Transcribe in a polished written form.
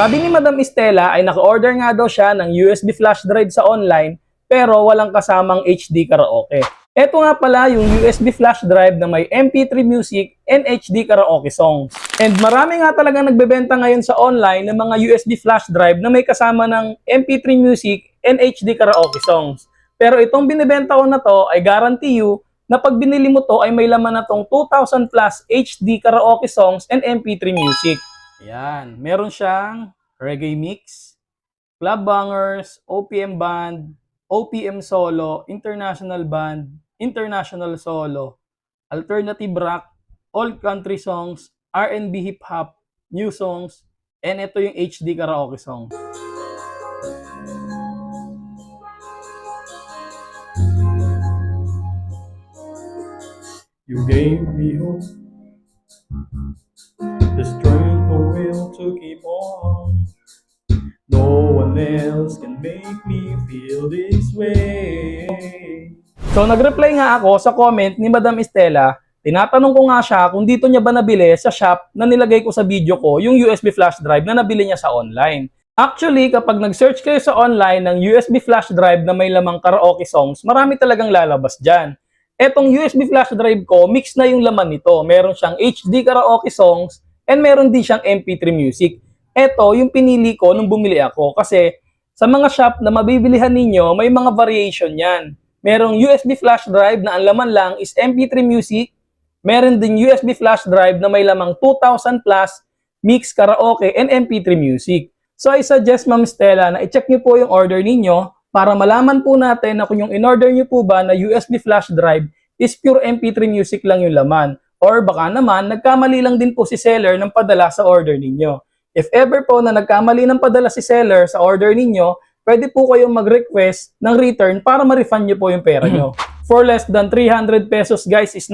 Sabi ni Madam Estela ay naka-order nga daw siya ng USB flash drive sa online pero walang kasamang HD karaoke. Ito nga pala yung USB flash drive na may MP3 music and HD karaoke songs. And marami nga talagang nagbebenta ngayon sa online ng mga USB flash drive na may kasama ng MP3 music and HD karaoke songs. Pero itong binibenta ko na to ay guarantee you na pag binili mo to ay may laman na tong 2,000 plus HD karaoke songs and MP3 music. Ayan, meron siyang reggae mix, club bangers, OPM band, OPM solo, international band, international solo, alternative rock, old country songs, R&B hip hop, new songs, and ito yung HD karaoke song. You gave me hope, the strength of will to keep on. No one else can make me feel this way. So nag-reply nga ako sa comment ni Madam Estela. Tinatanong ko nga siya kung dito niya ba nabili sa shop na nilagay ko sa video ko yung USB flash drive na nabili niya sa online. Actually, kapag nag-search kayo sa online ng USB flash drive na may lamang karaoke songs, marami talagang lalabas dyan. Etong USB flash drive ko, mix na yung laman nito. Meron siyang HD karaoke songs and meron din siyang MP3 music. Ito yung pinili ko nung bumili ako kasi sa mga shop na mabibilihan ninyo, may mga variation yan. Merong USB flash drive na ang laman lang is MP3 music. Meron din USB flash drive na may lamang 2,000 plus mix karaoke and MP3 music. So I suggest Ma'am Stella na i-check niyo po yung order ninyo para malaman po natin na kung yung in-order niyo po ba na USB flash drive is pure MP3 music lang yung laman. Or baka naman, nagkamali lang din po si seller ng padala sa order ninyo. If ever po na nagkamali ng padala si seller sa order ninyo, pwede po kayong mag-request ng return para ma-refund nyo po yung pera nyo. For less than 300 pesos guys is